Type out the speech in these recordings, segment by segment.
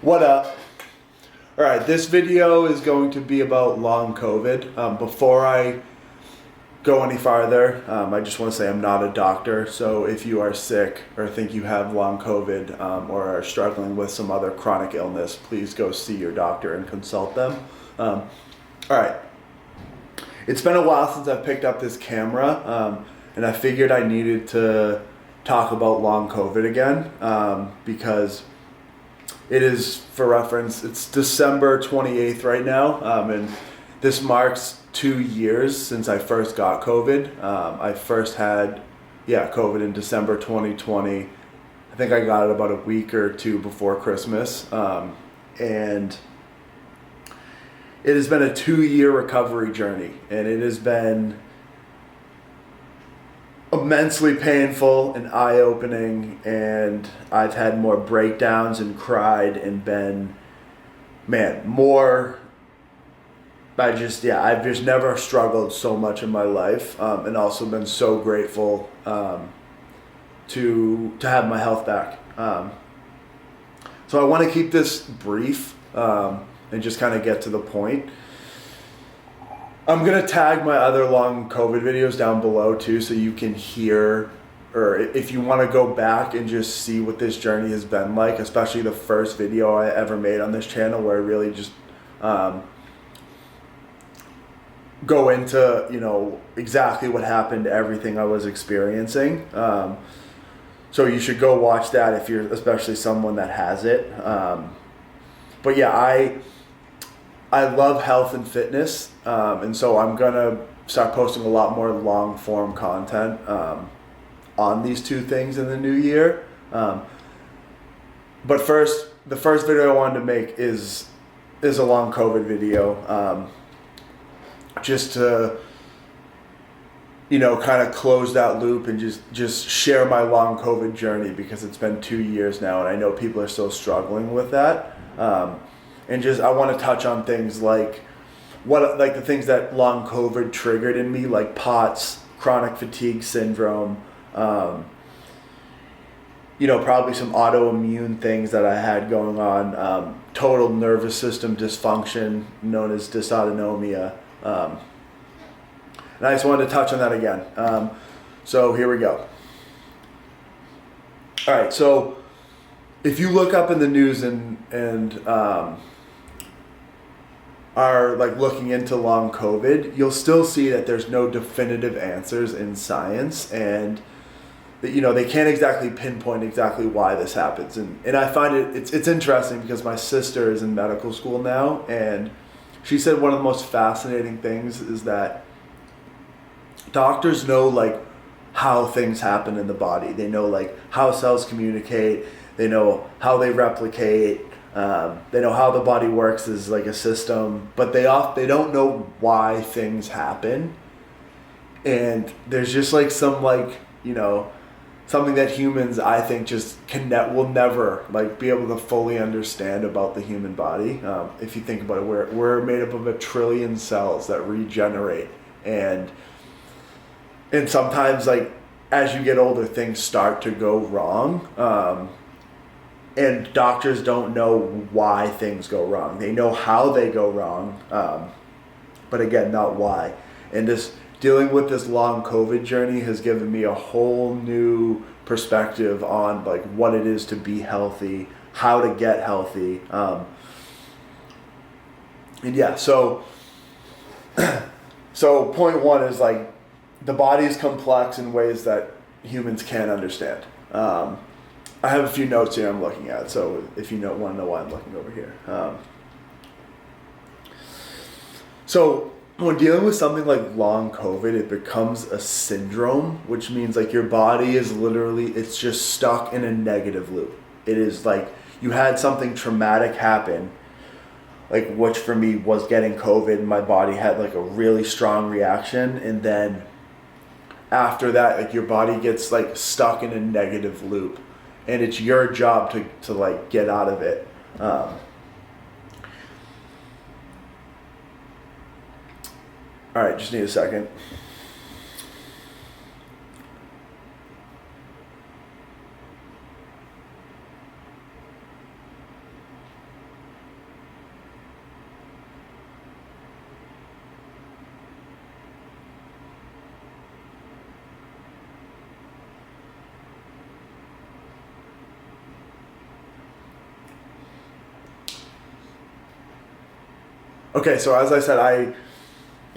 What up? All right, this video is going to be about long COVID. Before I go any farther, I just want to say I'm not a doctor, so if you are sick or think you have long COVID or are struggling with some other chronic illness, please go see your doctor and consult them. All right, it's been a while since I've picked up this camera, and I figured I needed to talk about long COVID again because it is, for reference, it's December 28th right now, and this marks 2 years since I first got COVID. I first had, COVID in December 2020. I think I got it about a week or two before Christmas, and it has been a 2-year recovery journey, and it has been immensely painful and eye-opening, and I've had more breakdowns and cried and been, I've just never struggled so much in my life, and also been so grateful to have my health back. So I want to keep this brief and just kind of get to the point. I'm going to tag my other long COVID videos down below too, so you can hear, or if you want to go back and just see what this journey has been like, especially the first video I ever made on this channel where I really just go into, exactly what happened, everything I was experiencing. So you should go watch that if you're especially someone that has it. But yeah, I love health and fitness, and so I'm gonna start posting a lot more long form content on these two things in the new year. But first, the first video I wanted to make is a long COVID video, just to kind of close that loop and just share my long COVID journey, because it's been 2 years now, and I know people are still struggling with that. And I want to touch on things like the things that long COVID triggered in me, like POTS, chronic fatigue syndrome, probably some autoimmune things that I had going on, total nervous system dysfunction known as dysautonomia. And I just wanted to touch on that again. So here we go. All right, so if you look up in the news and are looking into long COVID, you'll still see that there's no definitive answers in science, and that they can't exactly pinpoint exactly why this happens. And I find it's interesting because my sister is in medical school now, and she said one of the most fascinating things is that doctors know how things happen in the body. They know how cells communicate. They know how they replicate. They know how the body works as a system, but they don't know why things happen. And there's just something that humans, I think, just will never be able to fully understand about the human body. If you think about it, we're made up of 1 trillion cells that regenerate, and sometimes as you get older, things start to go wrong. And doctors don't know why things go wrong. They know how they go wrong, but again, not why. And just dealing with this long COVID journey has given me a whole new perspective on what it is to be healthy, how to get healthy. So point one is the body is complex in ways that humans can't understand. I have a few notes here I'm looking at, so if you want to know why I'm looking over here. So when dealing with something like long COVID, it becomes a syndrome, which means your body is it's just stuck in a negative loop. It is you had something traumatic happen, which for me was getting COVID, and my body had a really strong reaction, and then after that, your body gets stuck in a negative loop. And it's your job to get out of it. All right, just need a second. Okay, so as I said,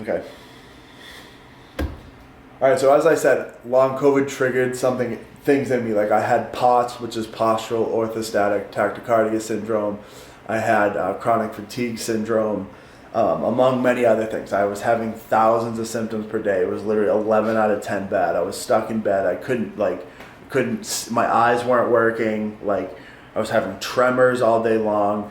okay. All right, so as I said, long COVID triggered things in me. Like I had POTS, which is postural orthostatic tachycardia syndrome. I had chronic fatigue syndrome, among many other things. I was having thousands of symptoms per day. It was literally 11 out of 10 bad. I was stuck in bed. I couldn't, my eyes weren't working. Like I was having tremors all day long.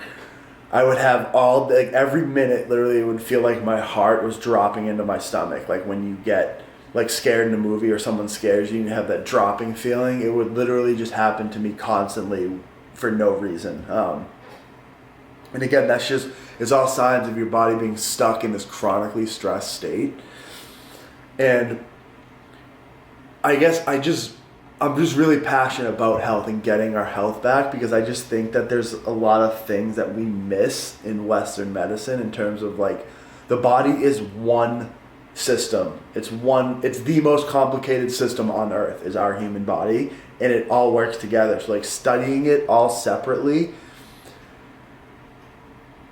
I would have every minute, literally, it would feel like my heart was dropping into my stomach. Like when you get like scared in a movie or someone scares you and you have that dropping feeling, it would literally just happen to me constantly for no reason. And again, it's all signs of your body being stuck in this chronically stressed state. And I guess I'm just really passionate about health and getting our health back, because I just think that there's a lot of things that we miss in Western medicine in terms of like the body is one system. It's the most complicated system on earth is our human body, and it all works together. So like studying it all separately,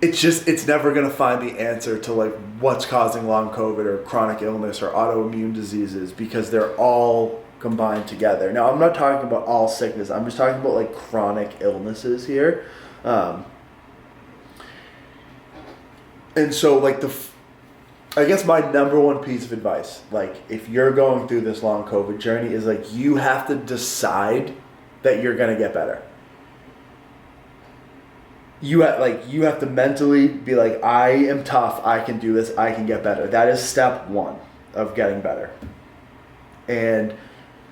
it's never going to find the answer to like what's causing long COVID or chronic illness or autoimmune diseases, because they're all combined together. Now, I'm not talking about all sickness. I'm just talking about like chronic illnesses here. And so like I guess my number one piece of advice, like if you're going through this long COVID journey, is like you have to decide that you're going to get better. You have to mentally be like, I am tough, I can do this, I can get better. That is step one of getting better. And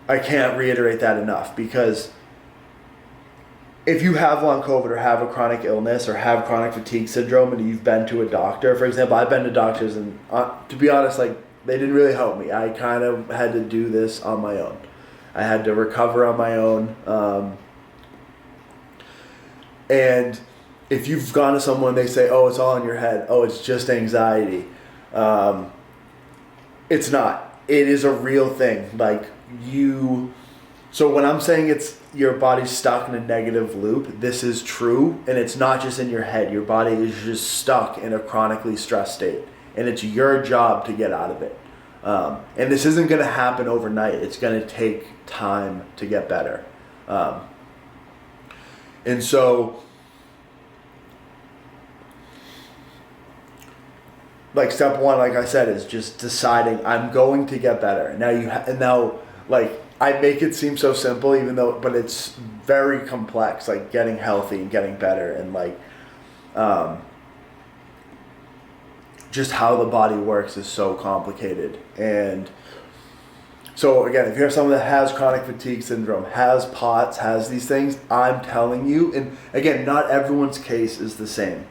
I can't reiterate that enough, because if you have long COVID or have a chronic illness or have chronic fatigue syndrome and you've been to a doctor, for example, I've been to doctors and to be honest, like they didn't really help me. I kind of had to do this on my own. I had to recover on my own. And if you've gone to someone, they say, oh, it's all in your head. Oh, it's just anxiety. It's not. It is a real thing. So when I'm saying it's your body's stuck in a negative loop, this is true. And it's not just in your head. Your body is just stuck in a chronically stressed state. And it's your job to get out of it. And this isn't going to happen overnight. It's going to take time to get better. And so, like step one, like I said, is just deciding I'm going to get better. Now I make it seem so simple, but it's very complex. Like getting healthy and getting better, and just how the body works is so complicated. And so again, if you're someone that has chronic fatigue syndrome, has POTS, has these things, I'm telling you, and again, not everyone's case is the same,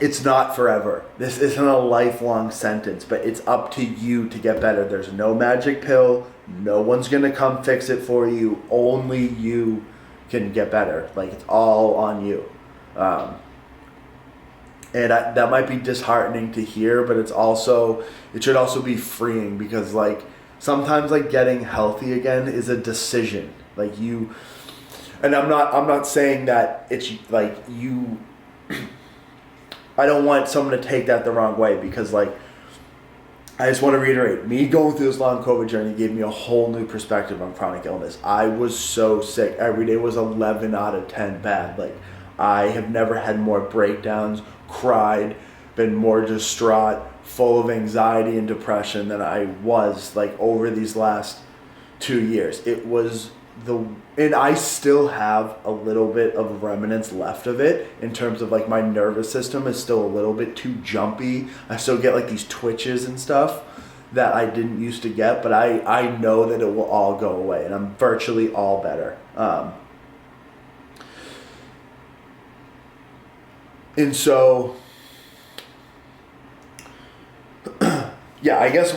it's not forever. This isn't a lifelong sentence, but it's up to you to get better. There's no magic pill. No one's going to come fix it for you. Only you can get better. Like, it's all on you. That might be disheartening to hear, but it should also be freeing, because sometimes getting healthy again is a decision. And I'm not saying that it's you. I don't want someone to take that the wrong way, because I just want to reiterate, me going through this long COVID journey gave me a whole new perspective on chronic illness. I was so sick. Every day was 11 out of 10 bad. I have never had more breakdowns, cried, been more distraught, full of anxiety and depression than I was over these last 2 years. And I still have a little bit of remnants left of it in terms of my nervous system is still a little bit too jumpy. I still get these twitches and stuff that I didn't used to get, but I know that it will all go away, and I'm virtually all better. And so, yeah, I guess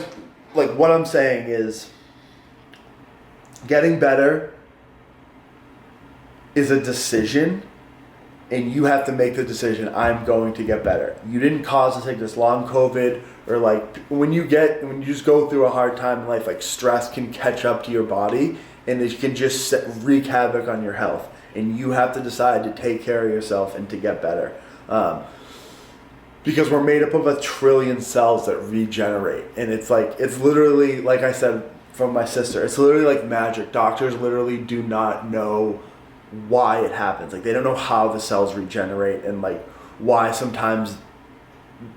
what I'm saying is getting better is a decision, and you have to make the decision. I'm going to get better. You didn't cause the sickness. Long COVID, or when you just go through a hard time in life, stress can catch up to your body, and it can just wreak havoc on your health. and you have to decide to take care of yourself and to get better. Because we're made up of 1 trillion cells that regenerate, and it's literally, like I said from my sister, it's literally like magic. Doctors literally do not know why it happens. Like, they don't know how the cells regenerate and like why sometimes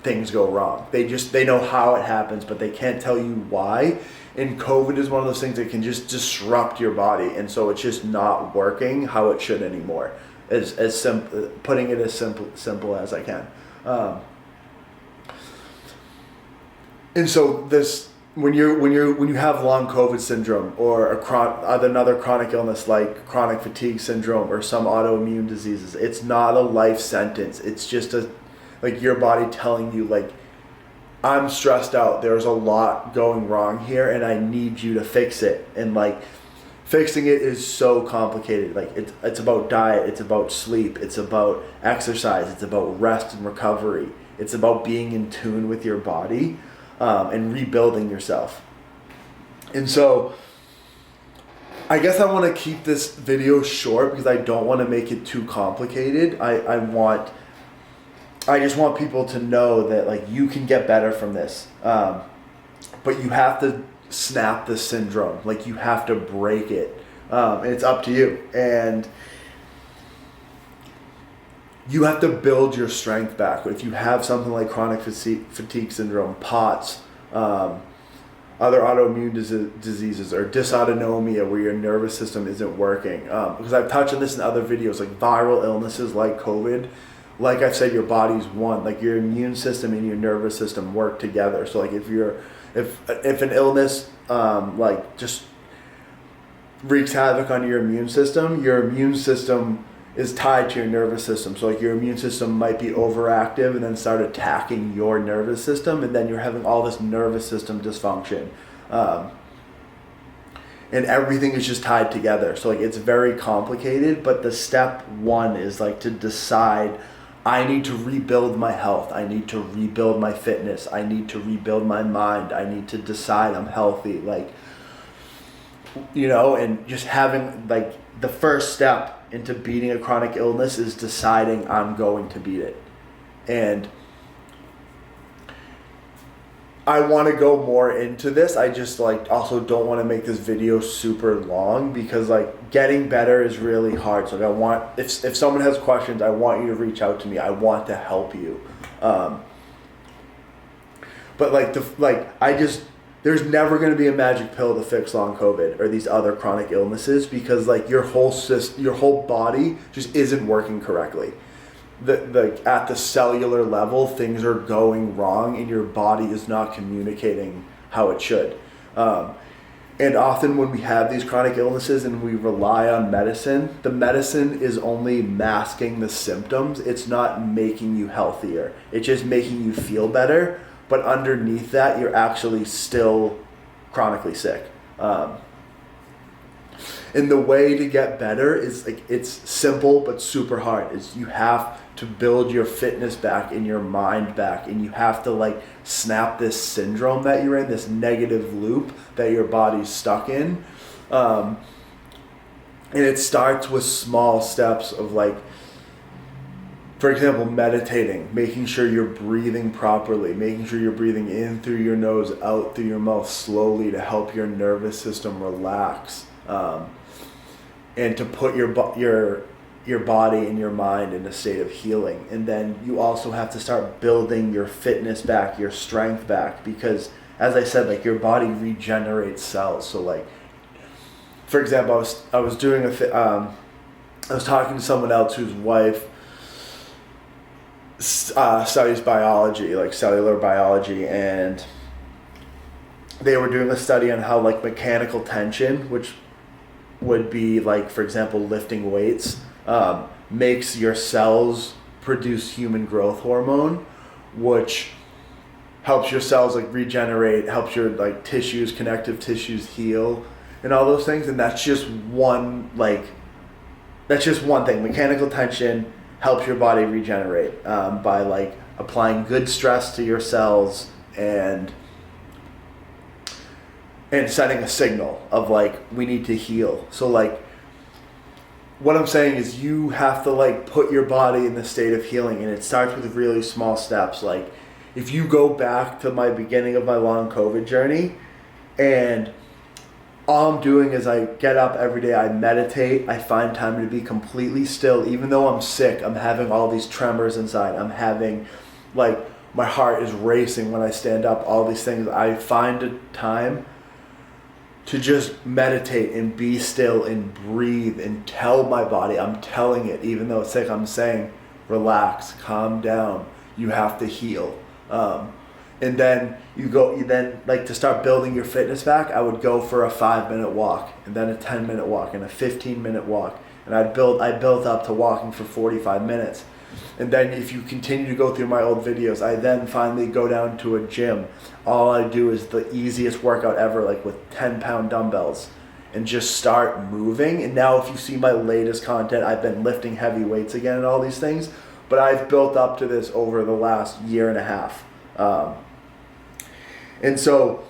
things go wrong. They know how it happens, but they can't tell you why. And COVID is one of those things that can just disrupt your body, and so it's just not working how it should anymore. As simple, putting it as simple as I can. And so this, when you have long COVID syndrome or another chronic illness like chronic fatigue syndrome or some autoimmune diseases, it's not a life sentence. It's just like your body telling you, like, I'm stressed out. There's a lot going wrong here, and I need you to fix it. And like, fixing it is so complicated. Like, it's about diet, it's about sleep, it's about exercise, it's about rest and recovery. It's about being in tune with your body. And rebuilding yourself. And so I guess I want to keep this video short because I don't want to make it too complicated. I just want people to know that, like, you can get better from this. But you have to snap the syndrome. Like, you have to break it. And it's up to you. And you have to build your strength back. If you have something like chronic fatigue syndrome, POTS, other autoimmune diseases, or dysautonomia where your nervous system isn't working. Because I've touched on this in other videos, like viral illnesses like COVID. Like I've said, your body's one. Like, your immune system and your nervous system work together. So like, if an illness like just wreaks havoc on your immune system is tied to your nervous system. So like, your immune system might be overactive and then start attacking your nervous system, and then you're having all this nervous system dysfunction. And everything is just tied together. So like, it's very complicated, but the step one is like to decide, I need to rebuild my health. I need to rebuild my fitness. I need to rebuild my mind. I need to decide I'm healthy. Like, you know, and just having, like, the first step into beating a chronic illness is deciding I'm going to beat it. And I want to go more into this. I just, like, also don't want to make this video super long because, like, getting better is really hard. So I want, if someone has questions, I want you to reach out to me. I want to help you. But there's never going to be a magic pill to fix long COVID or these other chronic illnesses, because like, your whole body just isn't working correctly. At the cellular level, things are going wrong and your body is not communicating how it should. And often when we have these chronic illnesses and we rely on medicine, the medicine is only masking the symptoms. It's not making you healthier. It's just making you feel better. But underneath that, you're actually still chronically sick. And the way to get better is, like, it's simple but super hard. Is you have to build your fitness back and your mind back, and you have to, like, snap this syndrome that you're in, this negative loop that your body's stuck in. And it starts with small steps of, like, for example, meditating, making sure you're breathing properly, making sure you're breathing in through your nose, out through your mouth slowly to help your nervous system relax, and to put your body and your mind in a state of healing. And then you also have to start building your fitness back, your strength back, because, as I said, like, your body regenerates cells. So, like, for example, I was talking to someone else whose wife studies biology, like cellular biology, and they were doing a study on how, like, mechanical tension, which would be, like, for example, lifting weights, makes your cells produce human growth hormone, which helps your cells, like, regenerate, helps your, like, tissues, connective tissues heal, and all those things. And that's just one thing. Mechanical tension helps your body regenerate by, like, applying good stress to your cells and sending a signal of, like, we need to heal. So, like, what I'm saying is you have to like put your body in the state of healing, and it starts with really small steps. Like if you go back to my beginning of my long COVID journey, and all I'm doing is I get up every day, I meditate, I find time to be completely still. Even though I'm sick, I'm having all these tremors inside. I'm having, like, my heart is racing when I stand up, all these things. I find a time to just meditate and be still and breathe and tell my body, I'm telling it, even though it's sick, I'm saying, relax, calm down, you have to heal. And then you then like to start building your fitness back, I would go for a 5-minute walk, and then a 10-minute walk, and a 15-minute walk. And I built up to walking for 45 minutes. And then if you continue to go through my old videos, I then finally go down to a gym. All I do is the easiest workout ever, like with 10-pound dumbbells, and just start moving. And now if you see my latest content, I've been lifting heavy weights again and all these things, but I've built up to this over the last year and a half. And so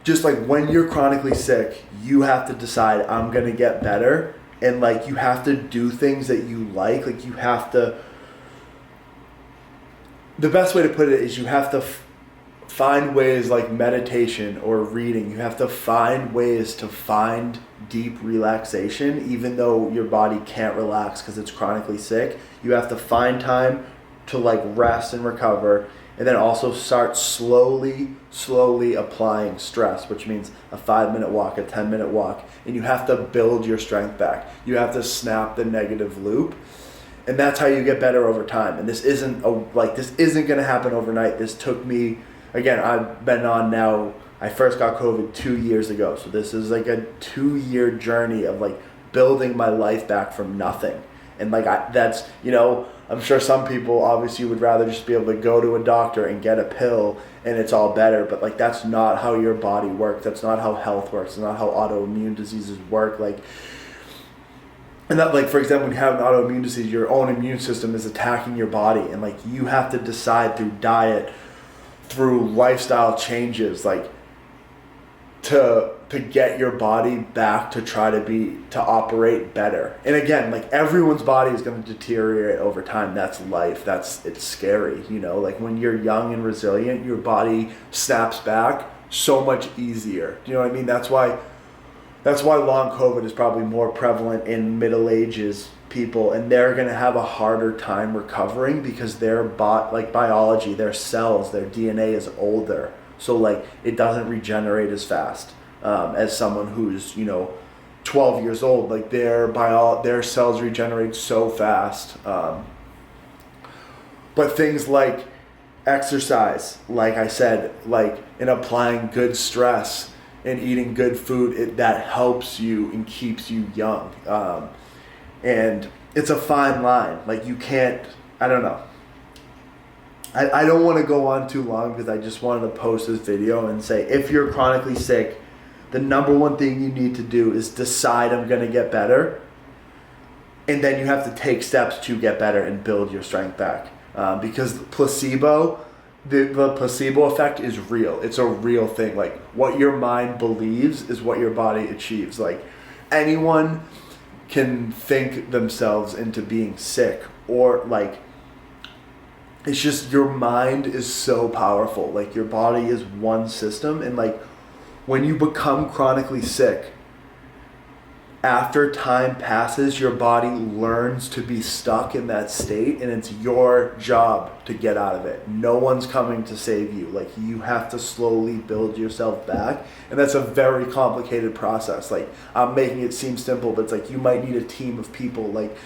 just like when you're chronically sick, you have to decide, I'm going to get better. And like you have to do things that you like you have to, the best way to put it is you have to find ways like meditation or reading. You have to find ways to find deep relaxation, even though your body can't relax because it's chronically sick. You have to find time to like rest and recover, and then also start slowly applying stress, which means a 5-minute walk, a 10-minute walk, and you have to build your strength back. You have to snap the negative loop, and that's how you get better over time. And this isn't going to happen overnight. This took me, again, I've been on now, I first got COVID 2 years ago, so this is like a 2-year journey of like building my life back from nothing. And like that's, you know, I'm sure some people obviously would rather just be able to go to a doctor and get a pill and it's all better, but like that's not how your body works. That's not how health works. It's not how autoimmune diseases work. Like, and that, like, for example, when you have an autoimmune disease, your own immune system is attacking your body, and like you have to decide through diet, through lifestyle changes, like to get your body back to try to operate better. And again, like everyone's body is going to deteriorate over time. That's life. It's scary, you know, like when you're young and resilient, your body snaps back so much easier. Do you know what I mean? That's why long COVID is probably more prevalent in middle ages people, and they're going to have a harder time recovering because their biology, their cells, their DNA is older. So like it doesn't regenerate as fast as someone who's, you know, 12 years old. Like their cells regenerate so fast. But things like exercise, like I said, like in applying good stress and eating good food, that helps you and keeps you young. And it's a fine line. Like you can't, I don't know. I don't want to go on too long because I just wanted to post this video and say, if you're chronically sick, the number one thing you need to do is decide I'm going to get better. And then you have to take steps to get better and build your strength back. Because the placebo effect is real. It's a real thing. Like what your mind believes is what your body achieves. Like anyone can think themselves into being sick, or like, it's just your mind is so powerful. Like your body is one system, and like when you become chronically sick, after time passes, your body learns to be stuck in that state, and it's your job to get out of it. No one's coming to save you. Like you have to slowly build yourself back, and that's a very complicated process. Like I'm making it seem simple, but it's like you might need a team of people. Like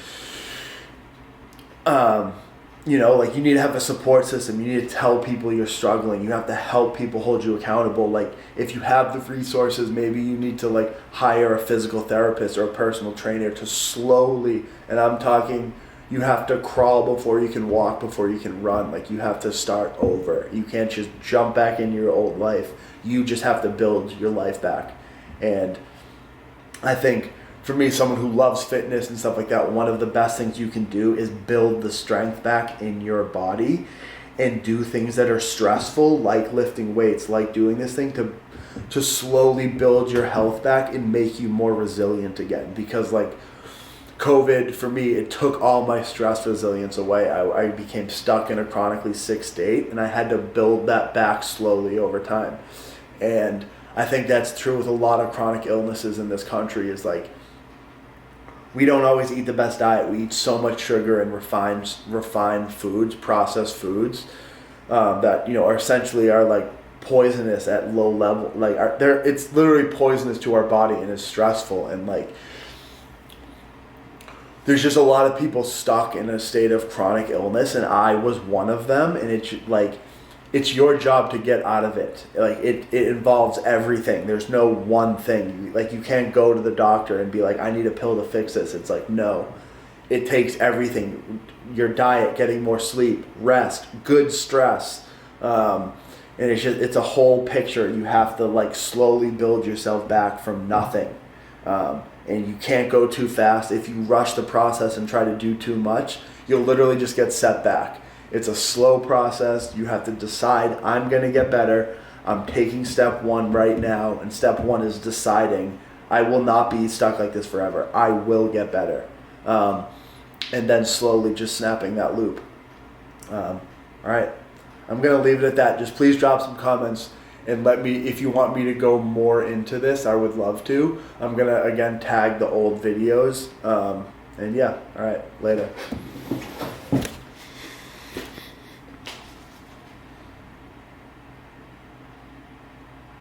you know, like you need to have a support system. You need to tell people you're struggling. You have to help people hold you accountable. Like if you have the resources, maybe you need to like hire a physical therapist or a personal trainer to slowly, and I'm talking, you have to crawl before you can walk, before you can run. Like you have to start over. You can't just jump back into your old life. You just have to build your life back. And I think for me, someone who loves fitness and stuff like that, one of the best things you can do is build the strength back in your body and do things that are stressful, like lifting weights, like doing this thing, to to slowly build your health back and make you more resilient again. Because like COVID, for me, it took all my stress resilience away. I became stuck in a chronically sick state, and I had to build that back slowly over time. And I think that's true with a lot of chronic illnesses in this country, is like, we don't always eat the best diet. We eat so much sugar and refined foods, processed foods, that, you know, are essentially are like poisonous at low level. Like it's literally poisonous to our body and is stressful. And like, there's just a lot of people stuck in a state of chronic illness, and I was one of them. And it's like, it's your job to get out of it. Like it involves everything. There's no one thing. Like you can't go to the doctor and be like, I need a pill to fix this. It's like, no, it takes everything. Your diet, getting more sleep, rest, good stress. And it's a whole picture. You have to like slowly build yourself back from nothing. And you can't go too fast. If you rush the process and try to do too much, you'll literally just get set back. It's a slow process. You have to decide, I'm going to get better. I'm taking step one right now. And step one is deciding, I will not be stuck like this forever. I will get better. And then slowly just snapping that loop. All right. I'm going to leave it at that. Just please drop some comments and let me, if you want me to go more into this, I would love to. I'm going to, again, tag the old videos. And yeah, all right, later.